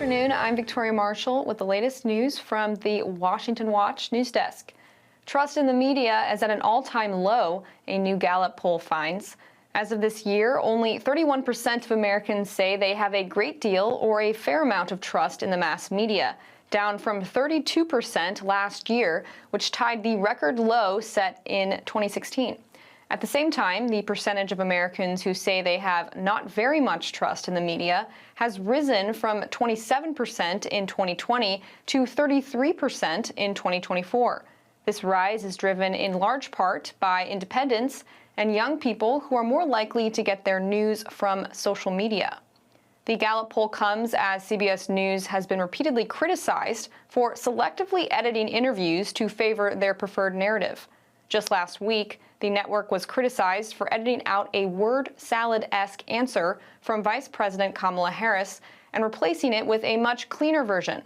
afternoon. I'm Victoria Marshall with the latest news from the Washington Watch news desk. Trust in the media is at an all-time low, a new Gallup poll finds. As of this year, only 31% of Americans say they have a great deal or a fair amount of trust in the mass media, down from 32% last year, which tied the record low set in 2016. At the same time, the percentage of Americans who say they have not very much trust in the media has risen from 27% in 2020 to 33% in 2024. This rise is driven in large part by independents and young people who are more likely to get their news from social media. The Gallup poll comes as CBS News has been repeatedly criticized for selectively editing interviews to favor their preferred narrative. Just last week, the network was criticized for editing out a word salad-esque answer from Vice President Kamala Harris and replacing it with a much cleaner version.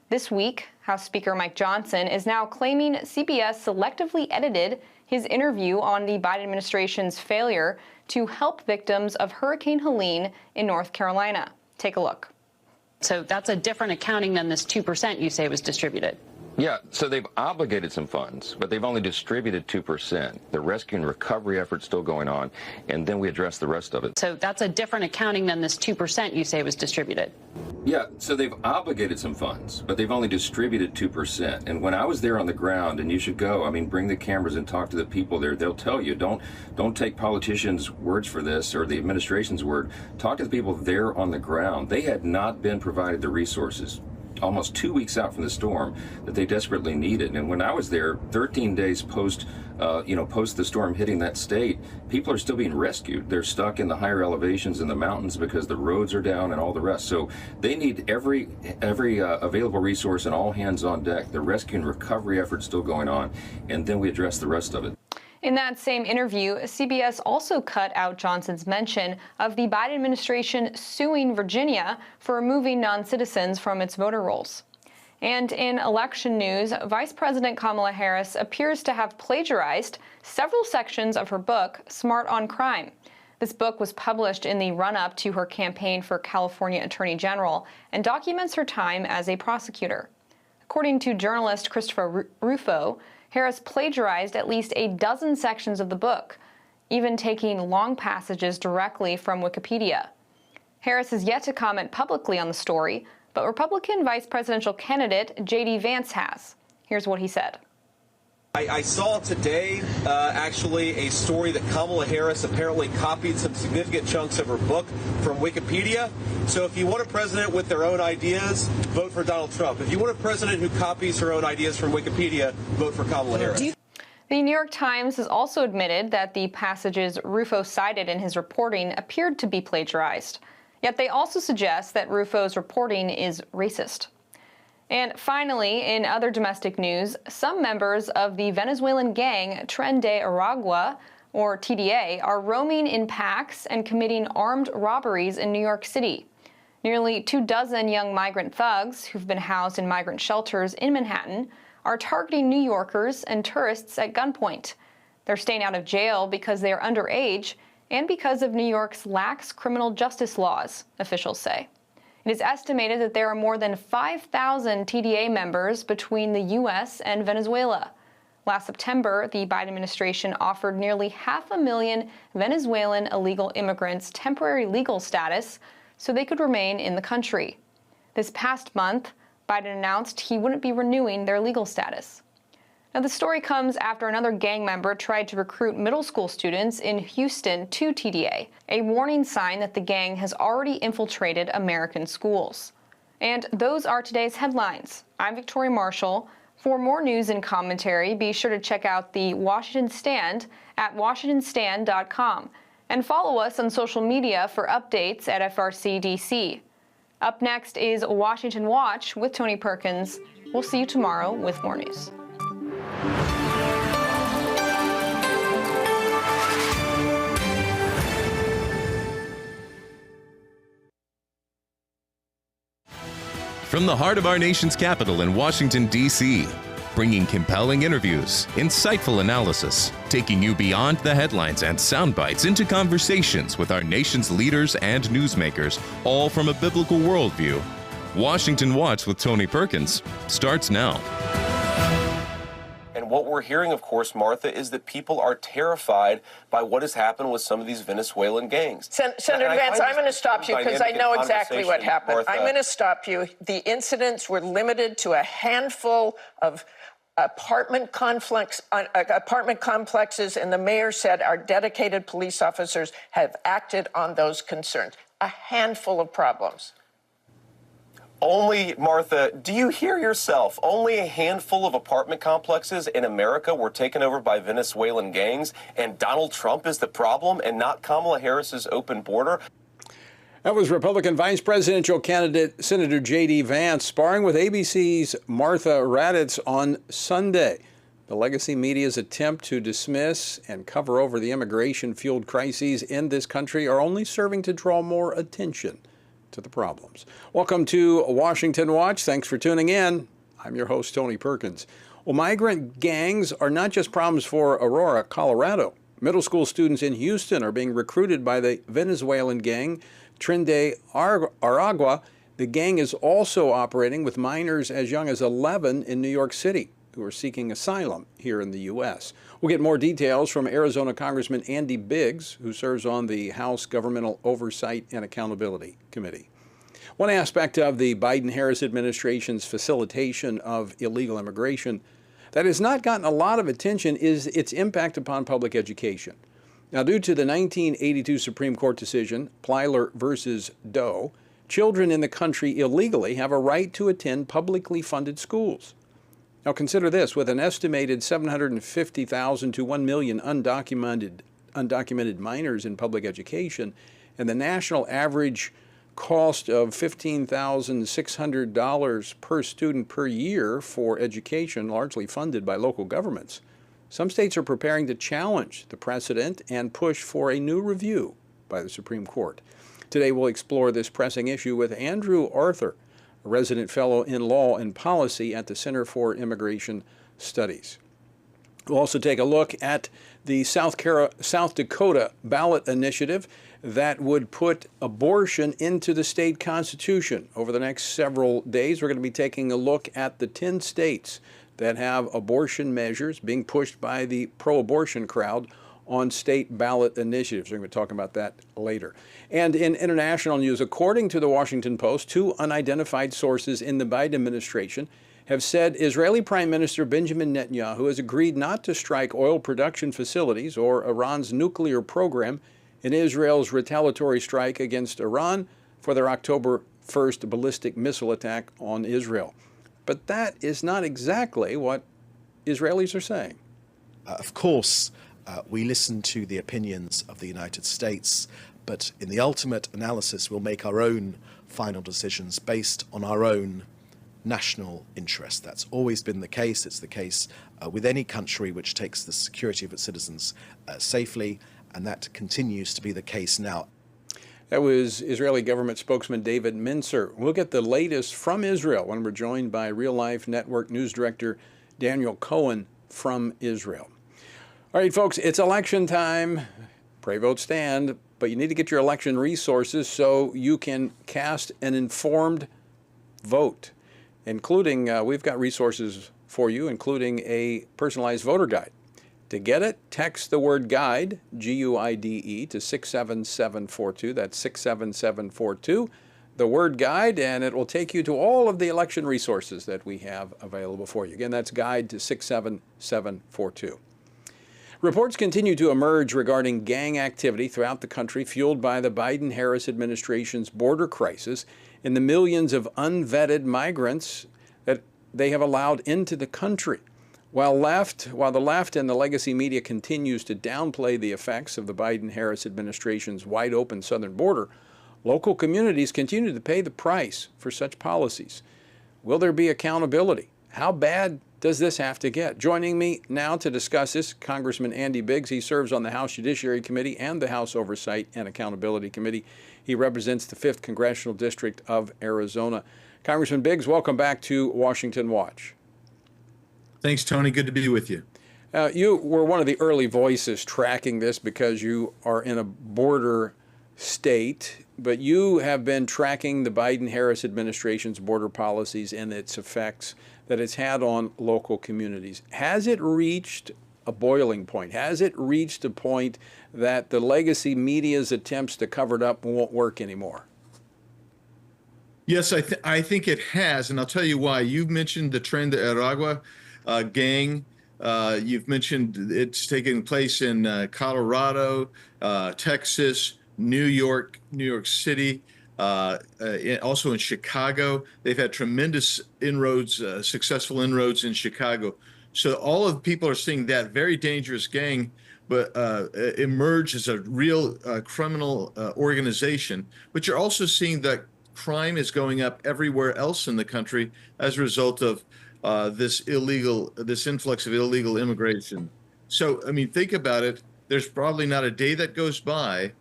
This week, House Speaker Mike Johnson is now claiming CBS selectively edited his interview on the Biden administration's failure to help victims of Hurricane Helene in North Carolina. Take a look. So that's a different accounting than this 2% you say was distributed. Yeah, so they've obligated some funds, but they've only distributed 2%. The rescue and recovery effort's still going on, and then we address the rest of it. So that's a different accounting than this 2% you say was distributed. Yeah, so they've obligated some funds, but they've only distributed 2%. And when I was there on the ground, and you should go, I mean, bring the cameras and talk to the people there. They'll tell you, don't take politicians' words for this or the administration's word. Talk to the people there on the ground. They had not been provided the resources almost 2 weeks out from the storm that they desperately needed. And when I was there, 13 days post the storm hitting that state, people are still being rescued. They're stuck in the higher elevations in the mountains because the roads are down and all the rest. So they need every available resource and all hands on deck. The rescue and recovery effort's still going on, and then we address the rest of it. In that same interview, CBS also cut out Johnson's mention of the Biden administration suing Virginia for removing non-citizens from its voter rolls. And in election news, Vice President Kamala Harris appears to have plagiarized several sections of her book, Smart on Crime. This book was published in the run-up to her campaign for California Attorney General and documents her time as a prosecutor. According to journalist Christopher Rufo, Harris plagiarized at least a dozen sections of the book, even taking long passages directly from Wikipedia. Harris has yet to comment publicly on the story, but Republican vice presidential candidate J.D. Vance has. Here's what he said. I saw today, actually, a story that Kamala Harris apparently copied some significant chunks of her book from Wikipedia. So if you want a president with their own ideas, vote for Donald Trump. If you want a president who copies her own ideas from Wikipedia, vote for Kamala Harris. The New York Times has also admitted that the passages Rufo cited in his reporting appeared to be plagiarized. Yet they also suggest that Rufo's reporting is racist. And finally, in other domestic news, some members of the Venezuelan gang Tren de Aragua, or TDA, are roaming in packs and committing armed robberies in New York City. Nearly 24 young migrant thugs who've been housed in migrant shelters in Manhattan are targeting New Yorkers and tourists at gunpoint. They're staying out of jail because they are underage and because of New York's lax criminal justice laws, officials say. It is estimated that there are more than 5,000 TDA members between the U.S. and Venezuela. Last September, the Biden administration offered nearly 500,000 Venezuelan illegal immigrants temporary legal status so they could remain in the country. This past month, Biden announced he wouldn't be renewing their legal status. Now, the story comes after another gang member tried to recruit middle school students in Houston to TDA, a warning sign that the gang has already infiltrated American schools. And those are today's headlines. I'm Victoria Marshall. For more news and commentary, be sure to check out the Washington Stand at WashingtonStand.com and follow us on social media for updates at FRC-DC. Up next is Washington Watch with Tony Perkins. We'll see you tomorrow with more news. From the heart of our nation's capital in Washington, D.C., bringing compelling interviews, insightful analysis, taking you beyond the headlines and sound bites into conversations with our nation's leaders and newsmakers, all from a biblical worldview. Washington Watch with Tony Perkins starts now. And what we're hearing, of course, Martha, is that people are terrified by what has happened with some of these Venezuelan gangs. Senator Vance, I'm going to stop you because I know exactly what happened. Martha. I'm going to stop you. The incidents were limited to a handful of apartment complexes, and the mayor said our dedicated police officers have acted on those concerns. A handful of problems. Only, Martha, do you hear yourself? Only a handful of apartment complexes in America were taken over by Venezuelan gangs, and Donald Trump is the problem and not Kamala Harris's open border? That was Republican vice presidential candidate Senator J.D. Vance sparring with ABC's Martha Raddatz on Sunday. The legacy media's attempt to dismiss and cover over the immigration-fueled crises in this country are only serving to draw more attention to the problems. Welcome to Washington Watch. Thanks for tuning in. I'm your host, Tony Perkins. Well, migrant gangs are not just problems for Aurora, Colorado. Middle school students in Houston are being recruited by the Venezuelan gang Tren de Aragua. The gang is also operating with minors as young as 11 in New York City who are seeking asylum here in the U.S. We'll get more details from Arizona Congressman Andy Biggs, who serves on the House Governmental Oversight and Accountability Committee. One aspect of the Biden-Harris administration's facilitation of illegal immigration that has not gotten a lot of attention is its impact upon public education. Now, due to the 1982 Supreme Court decision, Plyler versus Doe, children in the country illegally have a right to attend publicly funded schools. Now, consider this: with an estimated 750,000 to 1 million undocumented minors in public education, and the national average cost of $15,600 per student per year for education, largely funded by local governments, some states are preparing to challenge the precedent and push for a new review by the Supreme Court. Today, we'll explore this pressing issue with Andrew Arthur, a resident fellow in law and policy at the Center for Immigration Studies. We'll also take a look at the South Dakota ballot initiative that would put abortion into the state constitution. Over the next several days, we're going to be taking a look at the 10 states that have abortion measures being pushed by the pro-abortion crowd on state ballot initiatives. We're going to be talking about that later. And in international news, according to the Washington Post, two unidentified sources in the Biden administration have said Israeli Prime Minister Benjamin Netanyahu has agreed not to strike oil production facilities or Iran's nuclear program in Israel's retaliatory strike against Iran for their October 1st ballistic missile attack on Israel. But that is not exactly what Israelis are saying. Of course, we listen to the opinions of the United States, but in the ultimate analysis, we'll make our own final decisions based on our own national interest. That's always been the case. It's the case with any country which takes the security of its citizens safely, and that continues to be the case now. That was Israeli government spokesman David Mincer. We'll get the latest from Israel when we're joined by Real Life Network news director Daniel Cohen from Israel. All right, folks, it's election time. Pray vote stand, but you need to get your election resources so you can cast an informed vote, including we've got resources for you, including a personalized voter guide. To get it, text the word GUIDE, G-U-I-D-E, to 67742. That's 67742, the word GUIDE, and it will take you to all of the election resources that we have available for you. Again, that's GUIDE to 67742. Reports continue to emerge regarding gang activity throughout the country, fueled by the Biden-Harris administration's border crisis and the millions of unvetted migrants that they have allowed into the country. While the left and the legacy media continues to downplay the effects of the Biden-Harris administration's wide-open southern border, local communities continue to pay the price for such policies. Will there be accountability? How bad does this have to get? Joining me now to discuss this, Congressman Andy Biggs. He serves on the House Judiciary Committee and the House Oversight and Accountability Committee. He represents the 5th Congressional District of Arizona. Congressman Biggs, welcome back to Washington Watch. Thanks, Tony. Good to be with you. You were one of the early voices tracking this because you are in a border state, but you have been tracking the Biden-Harris administration's border policies and its effects that it's had on local communities. Has it reached a boiling point? Has it reached a point that the legacy media's attempts to cover it up won't work anymore? Yes, I think it has, and I'll tell you why. You've mentioned the Tren de Aragua gang. You've mentioned it's taking place in Colorado, Texas, New York City, also in Chicago. They've had tremendous inroads, successful inroads in Chicago. So all of the people are seeing that very dangerous gang, but emerge as a real criminal organization. But you're also seeing that crime is going up everywhere else in the country as a result of this influx of illegal immigration. So, I mean, think about it. There's probably not a day that goes by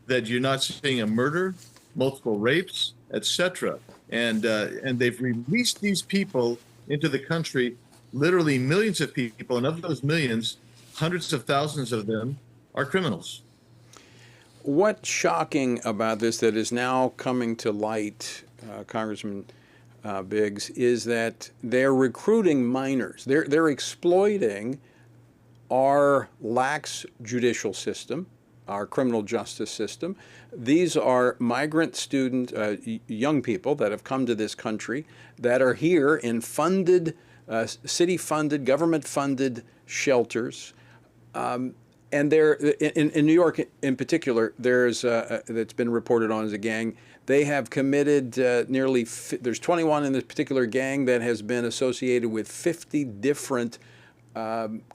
that you're not seeing a murder, multiple rapes, etc. And they've released these people into the country, literally millions of people, and of those millions, hundreds of thousands of them are criminals. What's shocking about this that is now coming to light, Congressman Biggs, is that they're recruiting minors. They're exploiting our lax judicial system, our criminal justice system. These are migrant student, young people that have come to this country that are here in funded, city-funded, government-funded shelters. And there, in New York in particular, there's that's been reported on as a gang. They have committed there's 21 in this particular gang that has been associated with 50 different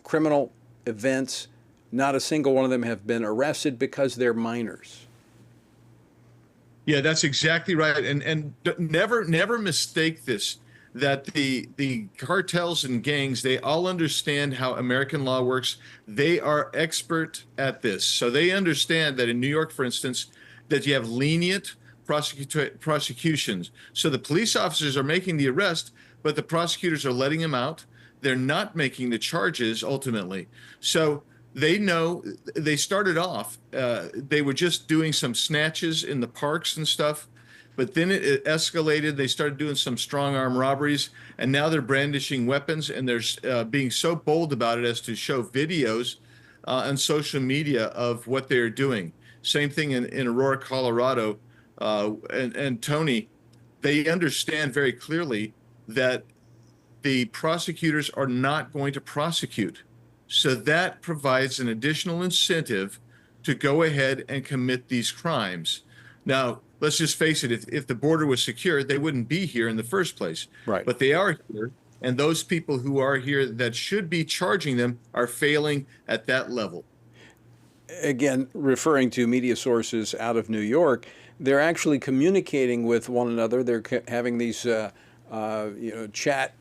criminal events. Not a single one of them have been arrested because they're minors. Yeah, that's exactly right. And never mistake this, that the cartels and gangs, they all understand how American law works. They are expert at this. So they understand that in New York, for instance, that you have lenient prosecutions. So the police officers are making the arrest, but the prosecutors are letting them out. They're not making the charges ultimately. So they know. They started off, they were just doing some snatches in the parks and stuff, but then it escalated. They started doing some strong arm robberies, and now they're brandishing weapons, and they're being so bold about it as to show videos on social media of what they're doing. Same thing in Aurora, Colorado. And Tony, they understand very clearly that the prosecutors are not going to prosecute. So that provides an additional incentive to go ahead and commit these crimes. Now, let's just face it, if the border was secure, they wouldn't be here in the first place. Right. But they are here, and those people who are here that should be charging them are failing at that level. Again, referring to media sources out of New York, they're actually communicating with one another. They're having these chat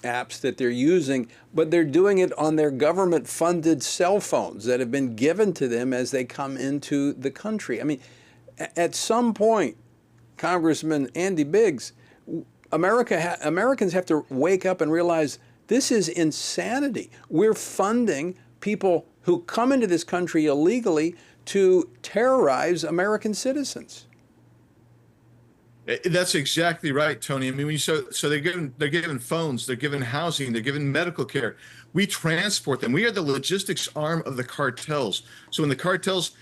apps that they're using, but they're doing it on their government-funded cell phones that have been given to them as they come into the country. I mean, at some point, Congressman Andy Biggs, Americans have to wake up and realize this is insanity. We're funding people who come into this country illegally to terrorize American citizens. That's exactly right, Tony. I mean, so they're given phones, they're given housing, they're given medical care. We transport them. We are the logistics arm of the cartels. So when the cartels,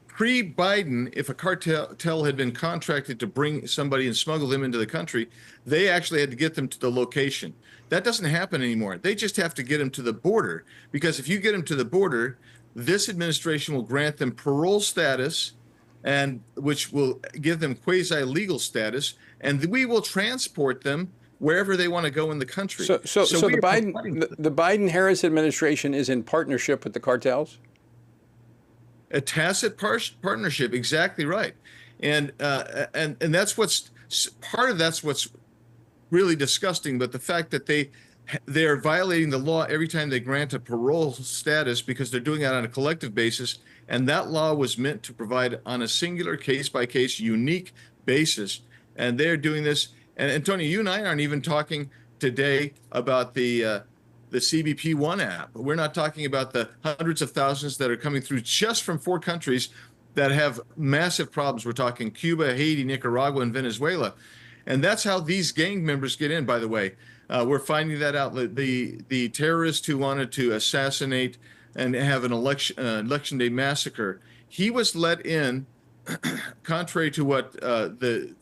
pre-Biden, if a cartel had been contracted to bring somebody and smuggle them into the country, they actually had to get them to the location. That doesn't happen anymore. They just have to get them to the border, because if you get them to the border, this administration will grant them parole status, and which will give them quasi-legal status, and we will transport them wherever they want to go in the country. So the Biden-Harris administration is in partnership with the cartels? A tacit partnership, exactly right, and that's what's really disgusting. But the fact that they're violating the law every time they grant a parole status, because they're doing that on a collective basis, and that law was meant to provide on a singular case-by-case, unique basis, and they're doing this. And Tony, you and I aren't even talking today about the CBP One app. We're not talking about the hundreds of thousands that are coming through just from 4 countries that have massive problems. We're talking Cuba, Haiti, Nicaragua, and Venezuela. And that's how these gang members get in, by the way. We're finding that out. The terrorist who wanted to assassinate and have an election day massacre, he was let in, contrary to what the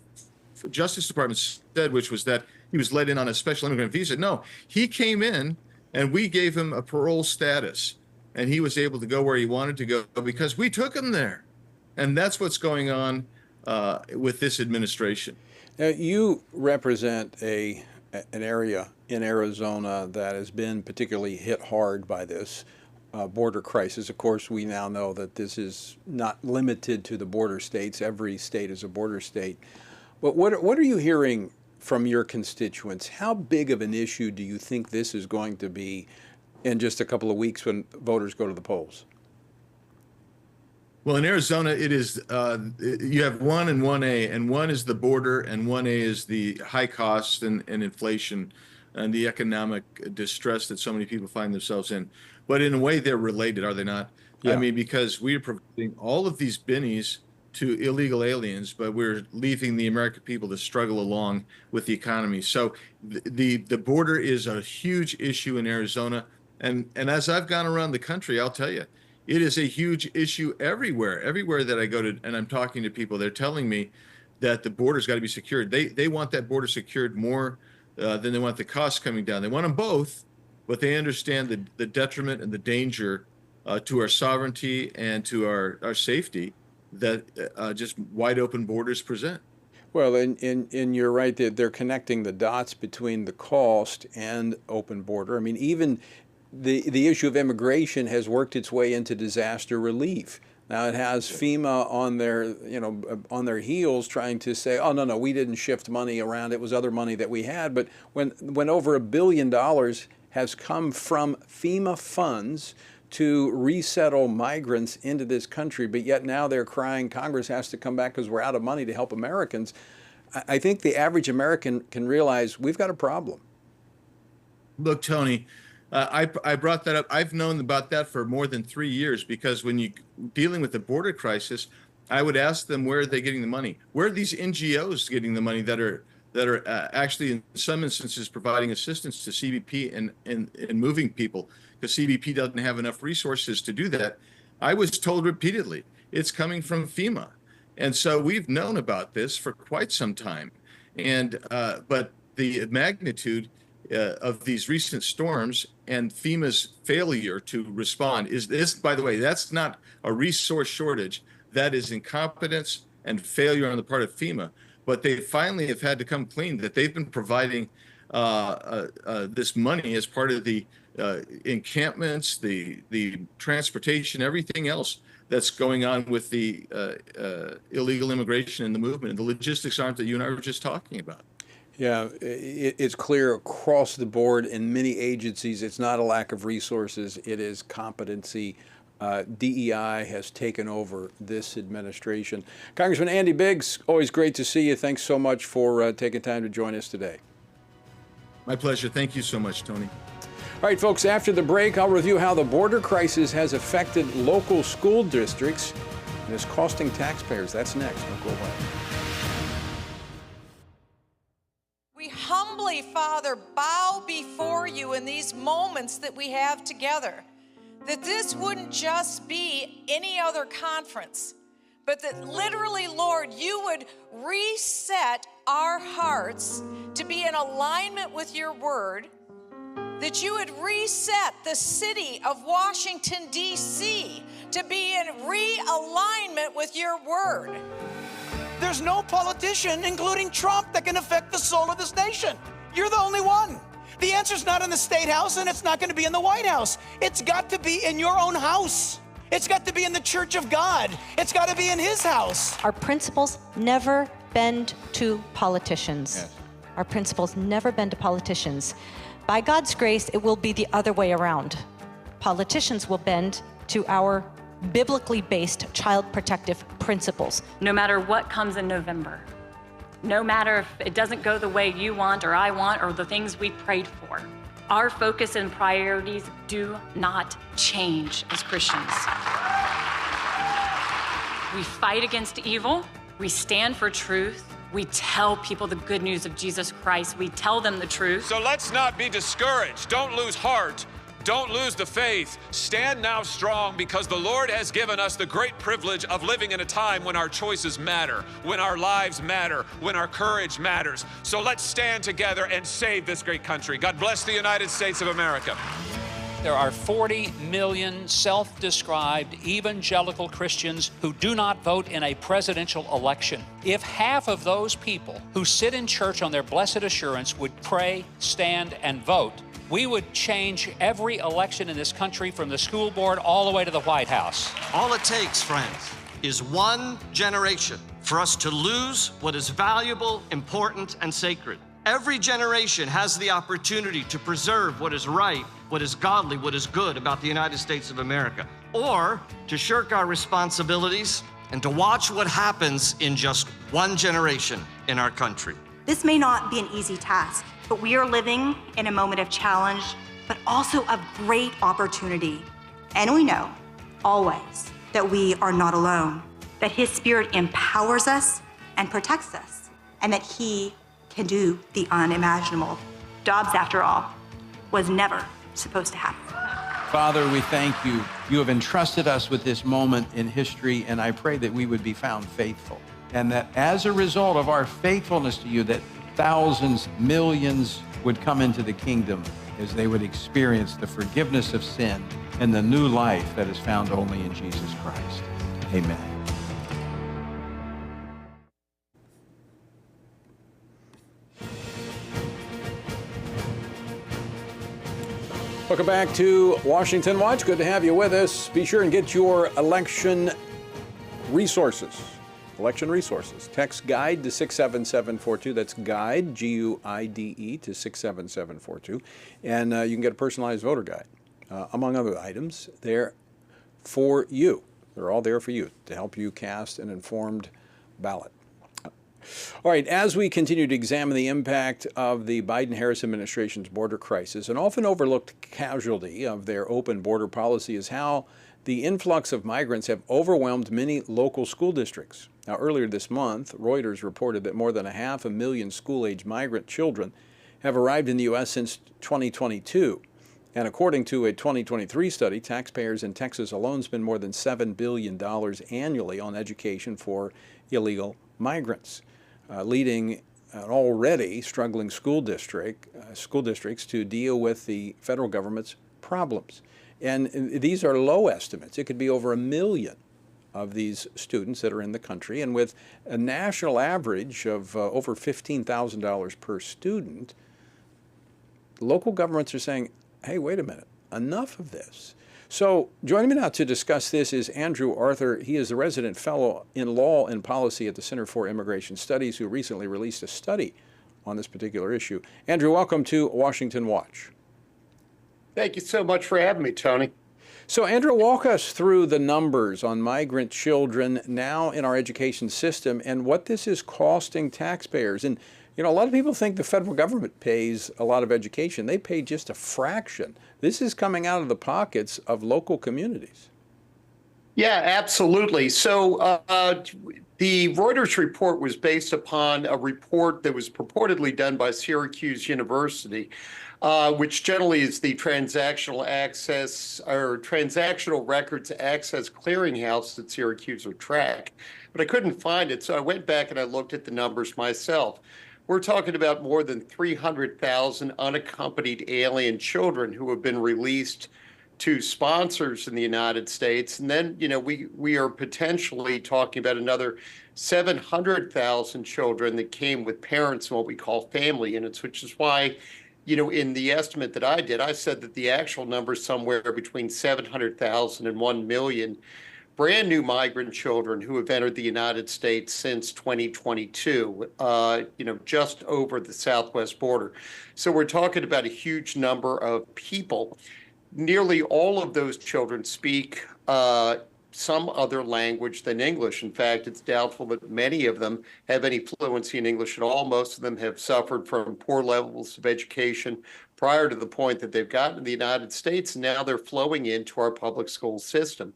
Justice Department said, which was that he was let in on a special immigrant visa. No, he came in and we gave him a parole status, and he was able to go where he wanted to go because we took him there. And that's what's going on with this administration. Now, you represent an area in Arizona that has been particularly hit hard by this border crisis. Of course, we now know that this is not limited to the border states. Every state is a border state. But what are you hearing from your constituents? How big of an issue do you think this is going to be in just a couple of weeks when voters go to the polls? Well, in Arizona, it is you have 1 and 1A, and 1 is the border, and 1A is the high costs and inflation and the economic distress that so many people find themselves in. But in a way, they're related, are they not? Yeah. I mean, because we're providing all of these bennies to illegal aliens, but we're leaving the American people to struggle along with the economy. So the border is a huge issue in Arizona. And as I've gone around the country, I'll tell you, it is a huge issue everywhere. Everywhere that I go to, and I'm talking to people, they're telling me that the border's got to be secured. They want that border secured more than they want the costs coming down. They want them both, but they understand the detriment and the danger to our sovereignty and to our safety that just wide open borders present. Well, and you're right that they're connecting the dots between the cost and open border. I mean, even the issue of immigration has worked its way into disaster relief. Now it has FEMA on their heels trying to say, oh, no, we didn't shift money around. It was other money that we had. But when over $1 billion has come from FEMA funds to resettle migrants into this country, but yet now they're crying Congress has to come back because we're out of money to help Americans, I think the average American can realize we've got a problem. Look, Tony, I brought that up. I've known about that for more than 3 years, because when you're dealing with the border crisis, I would ask them, where are they getting the money? Where are these NGOs getting the money that are actually in some instances providing assistance to CBP and moving people, because CBP doesn't have enough resources to do that? I was told repeatedly, it's coming from FEMA. And so we've known about this for quite some time. And but the magnitude of these recent storms and FEMA's failure to respond is this, by the way, that's not a resource shortage. That is incompetence and failure on the part of FEMA. But they finally have had to come clean that they've been providing this money as part of the encampments, the transportation, everything else that's going on with the illegal immigration and the movement. And the logistics aren't that you and I were just talking about. Yeah, it's clear across the board in many agencies, it's not a lack of resources, it is competency. DEI has taken over this administration. Congressman Andy Biggs, always great to see you. Thanks so much for taking time to join us today. My pleasure. Thank you so much, Tony. All right, folks, after the break, I'll review how the border crisis has affected local school districts and is costing taxpayers. That's next. Don't go away. We humbly, Father, bow before you in these moments that we have together, that this wouldn't just be any other conference, but that literally, Lord, you would reset our hearts to be in alignment with your word, that you would reset the city of Washington, D.C. to be in realignment with your word. There's no politician, including Trump, that can affect the soul of this nation. You're the only one. The answer's not in the State House, and it's not going to be in the White House. It's got to be in your own house. It's got to be in the Church of God. It's got to be in his house. Our principles never bend to politicians. Yes. Our principles never bend to politicians. By God's grace, it will be the other way around. Politicians will bend to our biblically based child protective principles. No matter what comes in November, no matter if it doesn't go the way you want or I want or the things we prayed for, our focus and priorities do not change as Christians. We fight against evil. We stand for truth. We tell people the good news of Jesus Christ. We tell them the truth. So let's not be discouraged. Don't lose heart. Don't lose the faith. Stand now strong, because the Lord has given us the great privilege of living in a time when our choices matter, when our lives matter, when our courage matters. So let's stand together and save this great country. God bless the United States of America. There are 40 million self-described evangelical Christians who do not vote in a presidential election. If half of those people who sit in church on their blessed assurance would pray, stand, and vote, we would change every election in this country from the school board all the way to the White House. All it takes, friends, is one generation for us to lose what is valuable, important, and sacred. Every generation has the opportunity to preserve what is right, what is godly, what is good about the United States of America, or to shirk our responsibilities and to watch what happens in just one generation in our country. This may not be an easy task, but we are living in a moment of challenge, but also of great opportunity. And we know, always, that we are not alone, that His Spirit empowers us and protects us, and that He can do the unimaginable. Dobbs, after all, was never supposed to happen. Father, we thank you. You have entrusted us with this moment in history, and I pray that we would be found faithful. And that as a result of our faithfulness to you, that thousands, millions would come into the kingdom as they would experience the forgiveness of sin and the new life that is found only in Jesus Christ. Amen. Welcome back to Washington Watch. Good to have you with us. Be sure and get your election resources. Text GUIDE to 67742. That's GUIDE, G-U-I-D-E, to 67742. And you can get a personalized voter guide, among other items. They're for you. They're all there for you to help you cast an informed ballot. All right, as we continue to examine the impact of the Biden-Harris administration's border crisis, an often overlooked casualty of their open border policy is how the influx of migrants have overwhelmed many local school districts. Now, earlier this month, Reuters reported that more than 500,000 school-age migrant children have arrived in the U.S. since 2022. And according to a 2023 study, taxpayers in Texas alone spend more than $7 billion annually on education for illegal migrants, leading an already struggling school districts to deal with the federal government's problems. And these are low estimates. It could be over 1 million of these students that are in the country. And with a national average of over $15,000 per student, local governments are saying, hey, wait a minute, enough of this. So joining me now to discuss this is Andrew Arthur. He is the resident fellow in law and policy at the Center for Immigration Studies, who recently released a study on this particular issue. Andrew, welcome to Washington Watch. Thank you so much for having me, Tony. So, Andrew, walk us through the numbers on migrant children now in our education system and what this is costing taxpayers. And, you know, a lot of people think the federal government pays a lot of education. They pay just a fraction. This is coming out of the pockets of local communities. Yeah, absolutely. So the Reuters report was based upon a report that was purportedly done by Syracuse University, which generally is the transactional access or transactional records access clearinghouse that Syracuse would track. But I couldn't find it, so I went back and I looked at the numbers myself. We're talking about more than 300,000 unaccompanied alien children who have been released to sponsors in the United States. And then, you know, we are potentially talking about another 700,000 children that came with parents in what we call family units, which is why, you know, in the estimate that I did, I said that the actual number is somewhere between 700,000 and 1 million brand new migrant children who have entered the United States since 2022, you know, just over the southwest border. So we're talking about a huge number of people. Nearly all of those children speak some other language than English. In fact, it's doubtful that many of them have any fluency in English at all. Most of them have suffered from poor levels of education prior to the point that they've gotten to the United States, and now they're flowing into our public school system.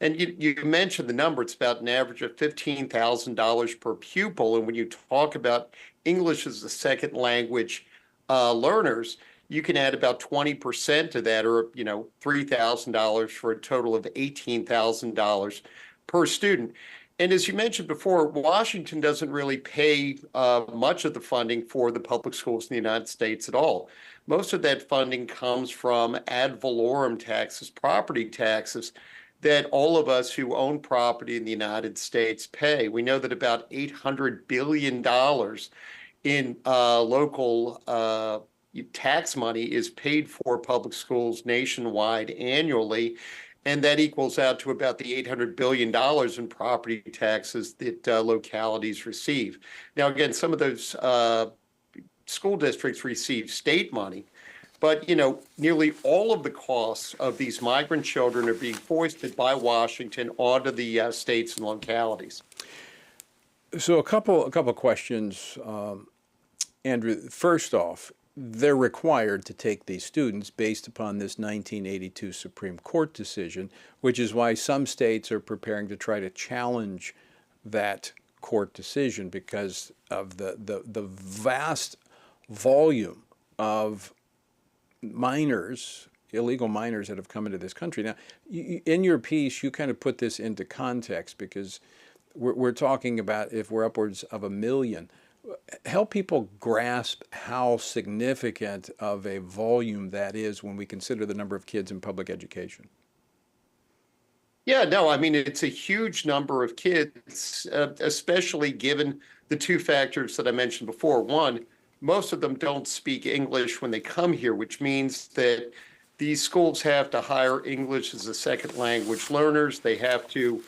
And you mentioned the number, it's about an average of $15,000 per pupil. And when you talk about English as a second language learners, you can add about 20% to that, or, $3,000 for a total of $18,000 per student. And as you mentioned before, Washington doesn't really pay much of the funding for the public schools in the United States at all. Most of that funding comes from ad valorem taxes, property taxes, that all of us who own property in the United States pay. We know that about $800 billion in local tax money is paid for public schools nationwide annually, and that equals out to about the $800 billion in property taxes that localities receive. Now, again, some of those school districts receive state money, but, nearly all of the costs of these migrant children are being foisted by Washington onto the states and localities. So a couple of questions, Andrew. First off, they're required to take these students based upon this 1982 Supreme Court decision, which is why some states are preparing to try to challenge that court decision because of the vast volume of minors, illegal minors that have come into this country. Now, in your piece, you kind of put this into context because we're talking about if we're upwards of 1 million. Help people grasp how significant of a volume that is when we consider the number of kids in public education. Yeah, no, I mean, it's a huge number of kids, especially given the two factors that I mentioned before. One, most of them don't speak English when they come here, which means that these schools have to hire English as a second language learners. They have to,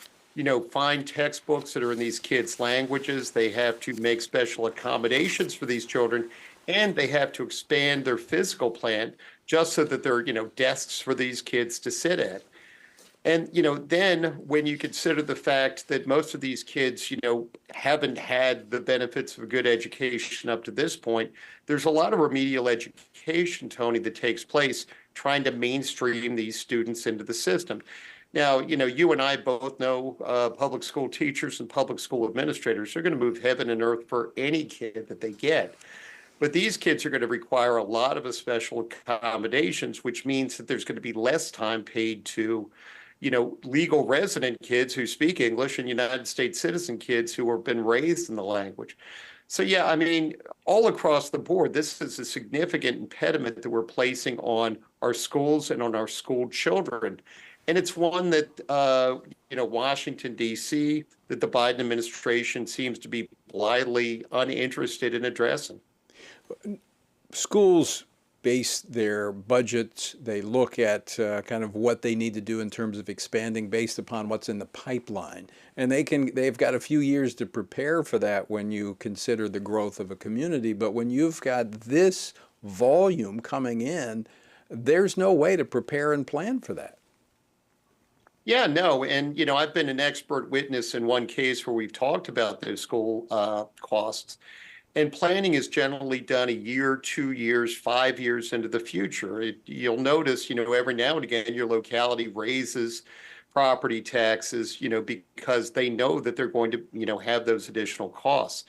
find textbooks that are in these kids' languages. They have to make special accommodations for these children, and they have to expand their physical plan just so that there are, desks for these kids to sit at. And, then when you consider the fact that most of these kids, haven't had the benefits of a good education up to this point, there's a lot of remedial education, Tony, that takes place trying to mainstream these students into the system. Now, you and I both know public school teachers and public school administrators are going to move heaven and earth for any kid that they get. But these kids are going to require a lot of special accommodations, which means that there's going to be less time paid to legal resident kids who speak English and United States citizen kids who have been raised in the language. So, yeah, I mean, all across the board, this is a significant impediment that we're placing on our schools and on our school children. And it's one that, Washington, D.C., that the Biden administration seems to be blithely uninterested in addressing. Schools base their budgets, they look at kind of what they need to do in terms of expanding based upon what's in the pipeline. And they've got a few years to prepare for that when you consider the growth of a community. But when you've got this volume coming in, there's no way to prepare and plan for that. Yeah, no. And, I've been an expert witness in one case where we've talked about those school costs. And planning is generally done a year, 2 years, 5 years into the future. You'll notice, every now and again, your locality raises property taxes, because they know that they're going to, have those additional costs.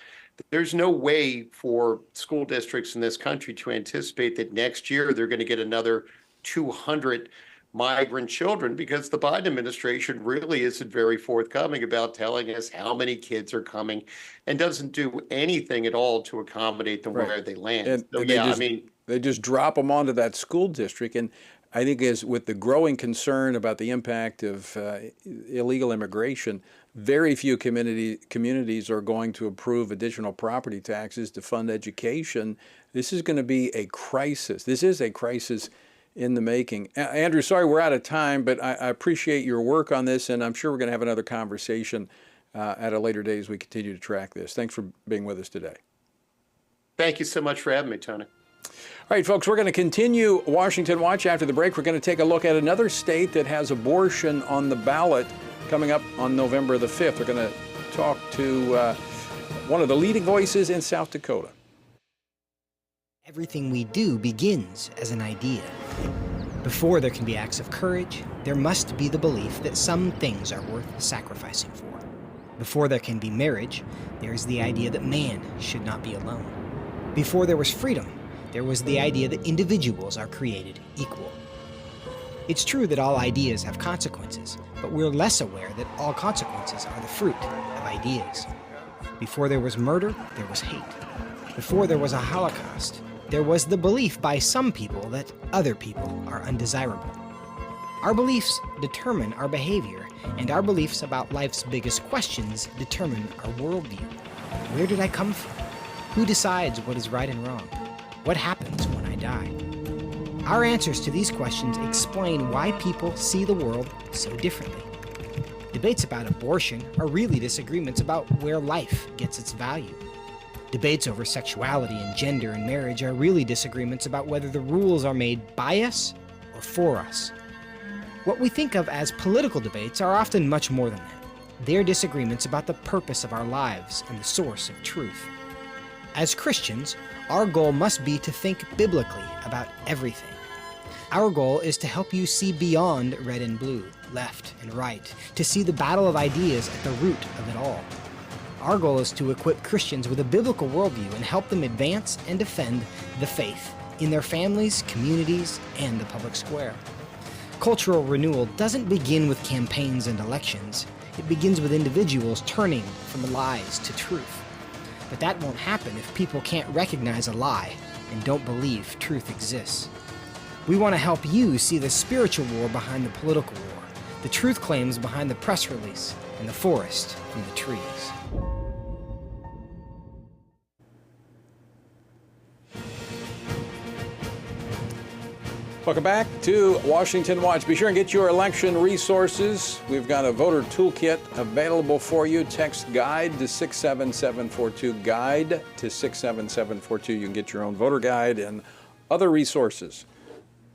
There's no way for school districts in this country to anticipate that next year they're going to get another 200 migrant children, because the Biden administration really isn't very forthcoming about telling us how many kids are coming and doesn't do anything at all to accommodate them where they land. And they just drop them onto that school district. And I think as with the growing concern about the impact of illegal immigration, very few communities are going to approve additional property taxes to fund education. This is going to be a crisis. This is a crisis in the making. Andrew, sorry we're out of time, but I appreciate your work on this, and I'm sure we're going to have another conversation at a later date as we continue to track this. Thanks for being with us today. Thank you so much for having me, Tony. All right, folks, we're going to continue Washington Watch after the break. We're going to take a look at another state that has abortion on the ballot coming up on November the 5th. We're going to talk to one of the leading voices in South Dakota. Everything we do begins as an idea. Before there can be acts of courage, there must be the belief that some things are worth sacrificing for. Before there can be marriage, there is the idea that man should not be alone. Before there was freedom, there was the idea that individuals are created equal. It's true that all ideas have consequences, but we're less aware that all consequences are the fruit of ideas. Before there was murder, there was hate. Before there was a Holocaust, there was the belief by some people that other people are undesirable. Our beliefs determine our behavior, and our beliefs about life's biggest questions determine our worldview. Where did I come from? Who decides what is right and wrong? What happens when I die? Our answers to these questions explain why people see the world so differently. Debates about abortion are really disagreements about where life gets its value. Debates over sexuality and gender and marriage are really disagreements about whether the rules are made by us or for us. What we think of as political debates are often much more than that. They're disagreements about the purpose of our lives and the source of truth. As Christians, our goal must be to think biblically about everything. Our goal is to help you see beyond red and blue, left and right, to see the battle of ideas at the root of it all. Our goal is to equip Christians with a biblical worldview and help them advance and defend the faith in their families, communities, and the public square. Cultural renewal doesn't begin with campaigns and elections. It begins with individuals turning from lies to truth. But that won't happen if people can't recognize a lie and don't believe truth exists. We want to help you see the spiritual war behind the political war, the truth claims behind the press release, and the forest from the trees. Welcome back to Washington Watch. Be sure and get your election resources. We've got a voter toolkit available for you. Text GUIDE to 67742. GUIDE to 67742. You can get your own voter guide and other resources.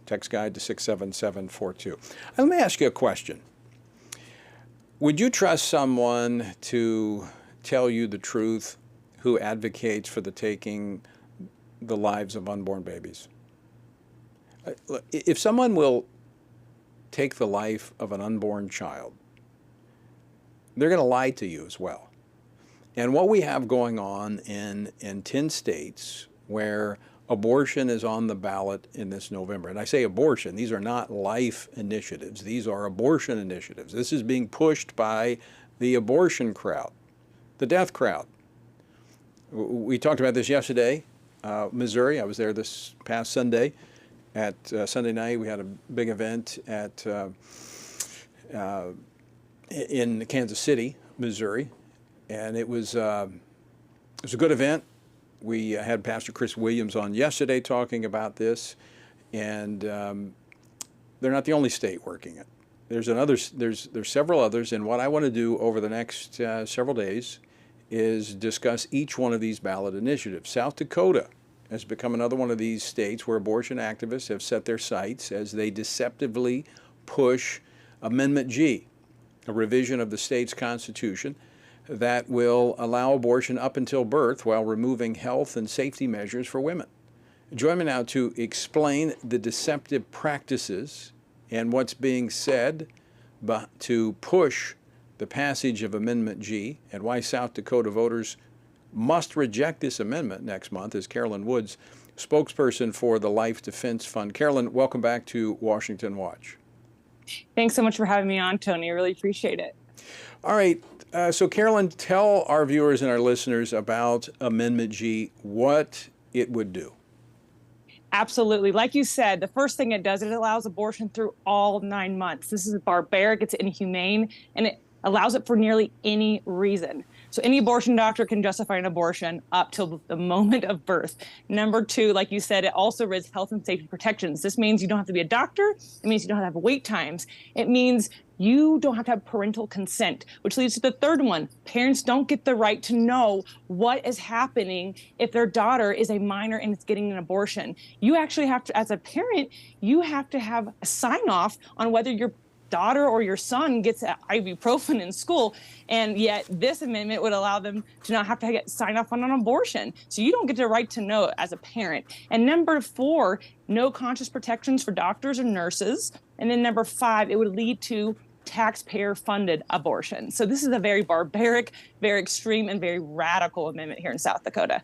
Text GUIDE to 67742. Let me ask you a question. Would you trust someone to tell you the truth who advocates for the taking the lives of unborn babies? If someone will take the life of an unborn child, they're going to lie to you as well. And what we have going on in 10 states where abortion is on the ballot in this November, and I say abortion, these are not life initiatives, these are abortion initiatives. This is being pushed by the abortion crowd, the death crowd. We talked about this yesterday, Missouri. I was there this past Sunday. At Sunday night, we had a big event in Kansas City, Missouri, and it was a good event. We had Pastor Chris Williams on yesterday talking about this, and they're not the only state working it. There's several others, and what I want to do over the next several days is discuss each one of these ballot initiatives. South Dakota has become another one of these states where abortion activists have set their sights as they deceptively push Amendment G, a revision of the state's constitution that will allow abortion up until birth while removing health and safety measures for women. Join me now to explain the deceptive practices and what's being said to push the passage of Amendment G and why South Dakota voters must reject this amendment next month is Carolyn Woods, spokesperson for the Life Defense Fund. Carolyn, welcome back to Washington Watch. Thanks so much for having me on, Tony. I really appreciate it. All right. So Carolyn, tell our viewers and our listeners about Amendment G, what it would do. Absolutely. Like you said, the first thing it does, it allows abortion through all 9 months. This is barbaric, it's inhumane, and it allows it for nearly any reason. So any abortion doctor can justify an abortion up till the moment of birth. Number two, like you said, it also risks health and safety protections. This means you don't have to be a doctor. It means you don't have to have wait times. It means you don't have to have parental consent, which leads to the third one. Parents don't get the right to know what is happening if their daughter is a minor and is getting an abortion. You actually have to, as a parent, you have to have a sign off on whether your daughter or your son gets ibuprofen in school, and yet this amendment would allow them to not have to sign off on an abortion. So you don't get the right to know as a parent. And number 4, no conscious protections for doctors or nurses. And then number 5, it would lead to taxpayer-funded abortion. So this is a very barbaric, very extreme, and very radical amendment here in South Dakota.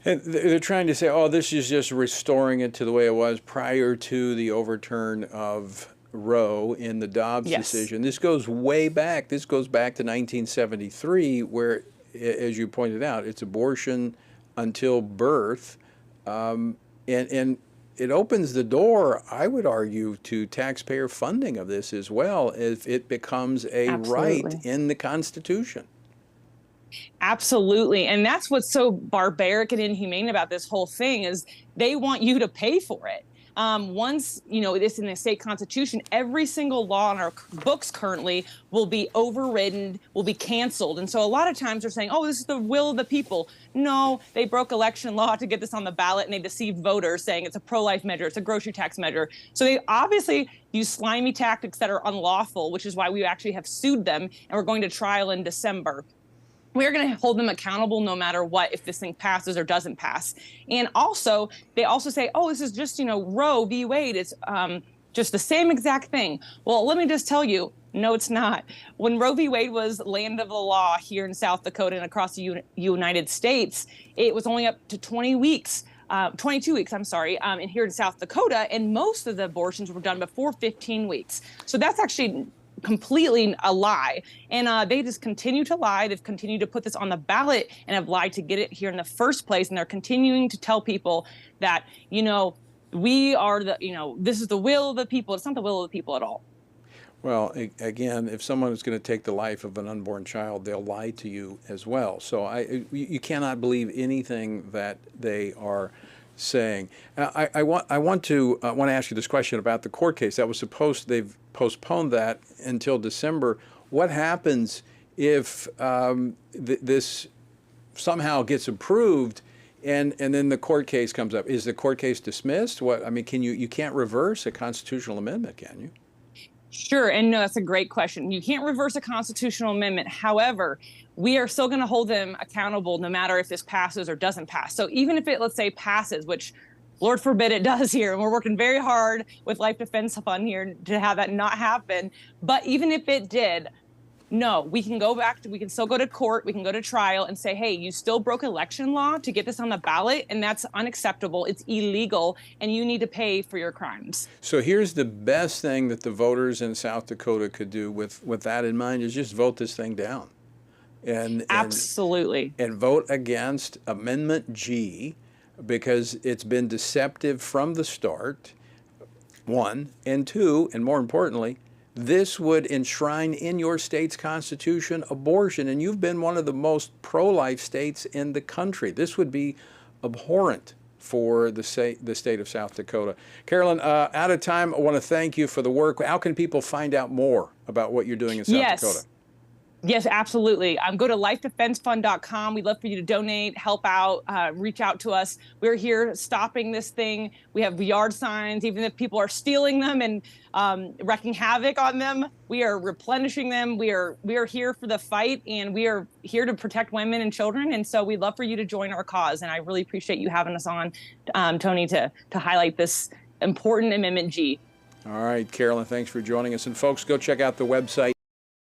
And they're trying to say, oh, this is just restoring it to the way it was prior to the overturn of Roe in the Dobbs decision. This goes way back. This goes back to 1973, where, as you pointed out, it's abortion until birth. And it opens the door, I would argue, to taxpayer funding of this as well, if it becomes a right in the Constitution. Absolutely. And that's what's so barbaric and inhumane about this whole thing is they want you to pay for it. Once, this in the state constitution, every single law in our books currently will be overridden, will be canceled. And so a lot of times they're saying, oh, this is the will of the people. No, they broke election law to get this on the ballot, and they deceived voters saying it's a pro-life measure, it's a grocery tax measure. So they obviously use slimy tactics that are unlawful, which is why we actually have sued them, and we're going to trial in December. We're going to hold them accountable no matter what, if this thing passes or doesn't pass. And also, they also say, oh, this is just, Roe v. Wade. It's just the same exact thing. Well, let me just tell you, no, it's not. When Roe v. Wade was land of the law here in South Dakota and across the United States, it was only up to 22 weeks, and here in South Dakota, and most of the abortions were done before 15 weeks. So that's actually completely a lie. And they just continue to lie. They've continued to put this on the ballot and have lied to get it here in the first place. And they're continuing to tell people that, we are this is the will of the people. It's not the will of the people at all. Well, again, if someone is going to take the life of an unborn child, they'll lie to you as well. So you cannot believe anything that they are saying. I want to ask you this question about the court case that was they've postponed that until December. What happens if this somehow gets approved and then the court case comes up? Is the court case dismissed? You can't reverse a constitutional amendment, can you? Sure, and no, that's a great question. You can't reverse a constitutional amendment. However, we are still going to hold them accountable no matter if this passes or doesn't pass. So even if it, let's say, passes, which Lord forbid it does here, and we're working very hard with Life Defense Fund here to have that not happen. But even if it did, no, we can still go to court, we can go to trial and say, hey, you still broke election law to get this on the ballot, and that's unacceptable, it's illegal, and you need to pay for your crimes. So here's the best thing that the voters in South Dakota could do with that in mind is just vote this thing down. Absolutely. And vote against Amendment G, because it's been deceptive from the start, 1, and 2, and more importantly, this would enshrine in your state's constitution abortion, and you've been one of the most pro-life states in the country. This would be abhorrent for the state of South Dakota. Carolyn, out of time, I want to thank you for the work. How can people find out more about what you're doing in South Dakota? Yes, absolutely. Go to lifedefensefund.com. We'd love for you to donate, help out, reach out to us. We're here stopping this thing. We have yard signs. Even if people are stealing them and wreaking havoc on them, we are replenishing them. We are here for the fight, and we are here to protect women and children. And so we'd love for you to join our cause. And I really appreciate you having us on, Tony, to highlight this important Amendment G. All right, Carolyn, thanks for joining us. And folks, go check out the website.